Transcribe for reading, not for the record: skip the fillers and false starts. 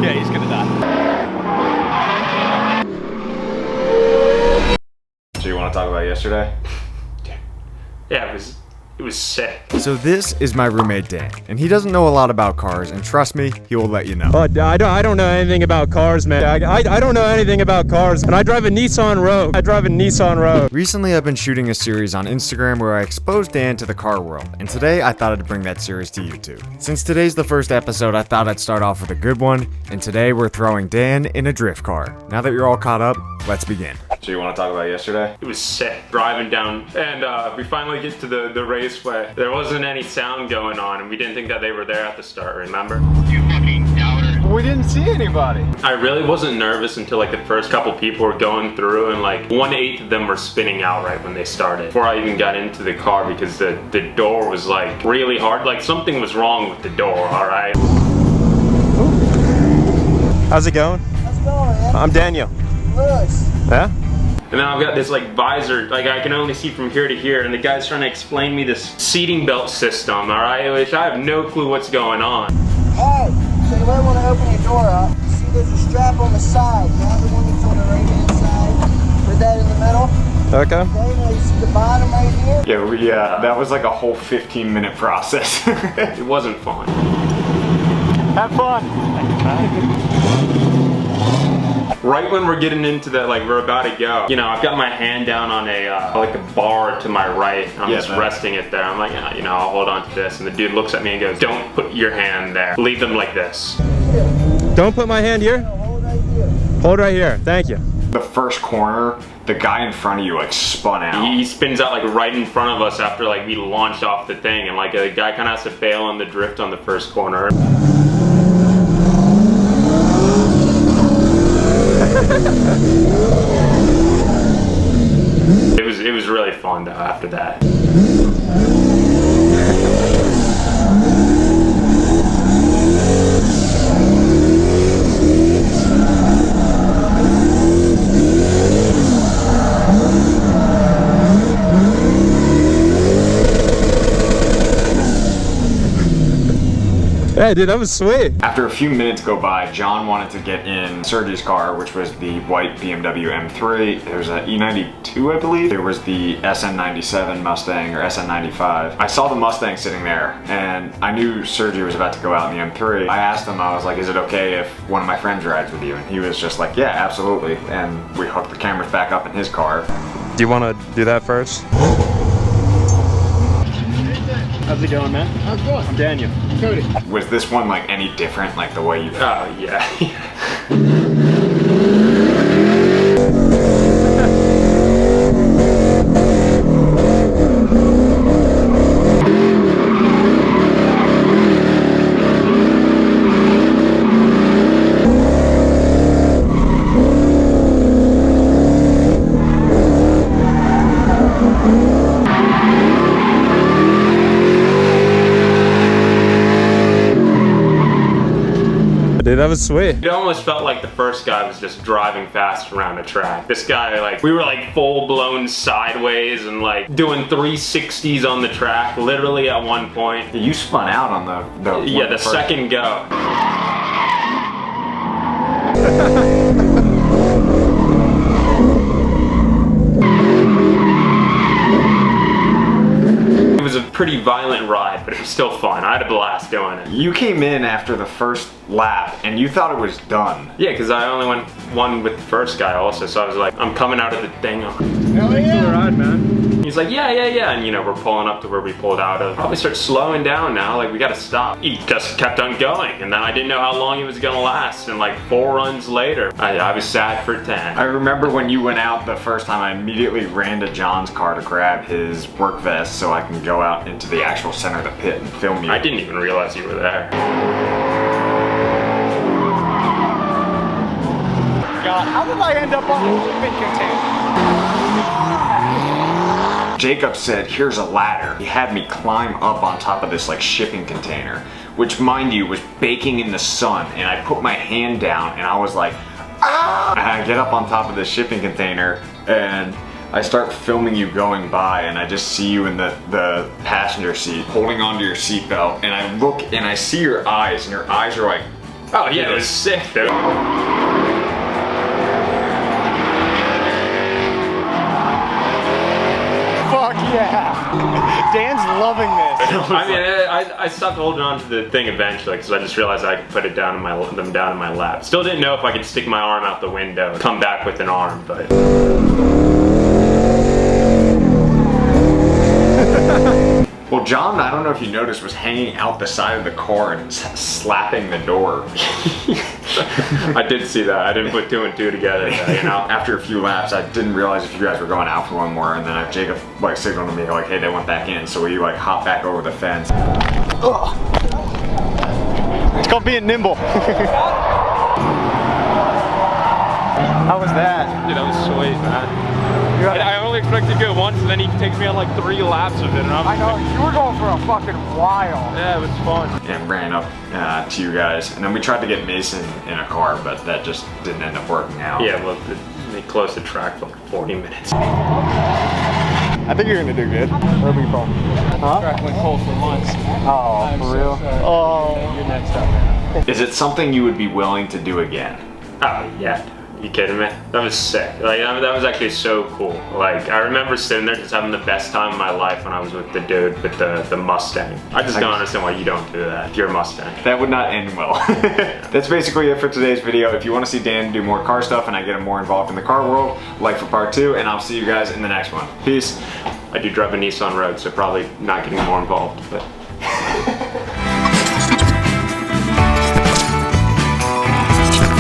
yeah, he's gonna die. So you want to talk about yesterday? Yeah, it was sick. So this is my roommate Dan, and he doesn't know a lot about cars, and trust me, he will let you know. I don't know anything about cars, man. I don't know anything about cars, and I drive a Nissan Rogue. Recently, I've been shooting a series on Instagram where I exposed Dan to the car world, and today I thought I'd bring that series to YouTube. Since today's the first episode, I thought I'd start off with a good one, and today we're throwing Dan in a drift car. Now that you're all caught up, let's begin. So you want to talk about yesterday? It was sick. Driving down, and we finally get to the raceway. There wasn't any sound going on, and we didn't think that they were there at the start, remember? You fucking doubter. We didn't see anybody. I really wasn't nervous until like the first couple people were going through, and like 1/8 of them were spinning out right when they started. Before I even got into the car, because the door was like really hard. Like something was wrong with the door, alright? How's it going? How's it going, man? I'm Daniel. Lewis. Yeah? And then I've got this like visor, like I can only see from here to here, and the guy's trying to explain me this seating belt system, alright? Which I have no clue what's going on. Hey, so you might want to open your door up. See there's a strap on the side. Grab the one that's on the right hand side. Put that in the middle. Okay. Okay, now you see the bottom right here? Yeah, that was like a whole 15-minute process. It wasn't fun. Have fun. Right when we're getting into that, like we're about to go, you know, I've got my hand down on a like a bar to my right. I'm just resting it there. I'm like, yeah, you know, I'll hold on to this. And the dude looks at me and goes, "Don't put your hand there. Leave them like this." Don't put my hand here? No, hold right here. Hold right here. Thank you. The first corner, the guy in front of you like spun out. He spins out like right in front of us after like we launched off the thing, and like the guy kind of has to bail on the drift on the first corner. It was really fun though after that. Hey, dude, that was sweet. After a few minutes go by, John wanted to get in Sergey's car, which was the white BMW M3. There was an E92, I believe. There was the SN97 Mustang or SN95. I saw the Mustang sitting there, and I knew Sergey was about to go out in the M3. I asked him, I was like, is it okay if one of my friends rides with you? And he was just like, yeah, absolutely. And we hooked the cameras back up in his car. Do you want to do that first? How's it going, man? How's it going? I'm Daniel. Cody. Was this one like any different, like the way you Oh yeah. Dude, that was sweet. It almost felt like the first guy was just driving fast around a track. This guy, like, we were like full-blown sideways and like doing 360s on the track, literally at one point. You spun out on the second go. It was a pretty violent ride, but it was still fun. I had a blast doing it. You came in after the first lap and you thought it was done. Yeah, because I only went one with the first guy also, so I was like, I'm coming out of the thing. Hell Thanks for the yeah. ride, man. He's like, yeah, and you know, we're pulling up to where we pulled out of. Probably start slowing down now, like we gotta stop. He just kept on going, and then I didn't know how long he was gonna last, and like 4 runs later, I was sad for 10. I remember when you went out the first time, I immediately ran to John's car to grab his work vest so I can go out into the actual center of the pit and film you. I didn't even realize you were there. God, how did I end up on a shipping container? Jacob said, here's a ladder. He had me climb up on top of this like shipping container, which mind you was baking in the sun, and I put my hand down and I was like, ah! And I get up on top of the shipping container and I start filming you going by, and I just see you in the passenger seat holding onto your seatbelt, and I look and I see your eyes, and your eyes are like Oh yeah, it was sick, dude. Fuck yeah. Dan's loving this. I mean, I stopped holding on to the thing eventually because I just realized I could put it down in them down in my lap. Still didn't know if I could stick my arm out the window and come back with an arm, but. Well, John, I don't know if you noticed, was hanging out the side of the car and slapping the door. I did see that. I didn't put two and two together, you know? After a few laps, I didn't realize if you guys were going out for one more, and then Jacob like signaled to me like, hey, they went back in, so we like hop back over the fence. Ugh. It's called being nimble. How was that? Dude, that was sweet, man. I only expected to go once, and then he takes me on like 3 laps of it, and I know, you were going for a fucking while. Yeah, it was fun. And ran up to you guys, and then we tried to get Mason in a car, but that just didn't end up working out. Yeah, well, they closed the track for like 40 minutes. I think you're gonna do good. Where are we from? Huh? Track went cold for months. Oh, I'm for so real? sorry. Oh. You're next up, man. Is it something you would be willing to do again? Oh, yeah. You kidding me? That was sick. Like, that was actually so cool. Like, I remember sitting there just having the best time of my life when I was with the dude with the Mustang. I just don't understand why you don't do that if you're a Mustang. That would not end well. That's basically it for today's video. If you want to see Dan do more car stuff and I get him more involved in the car world, like for part 2, and I'll see you guys in the next one. Peace. I do drive a Nissan Rogue, so probably not getting more involved, but.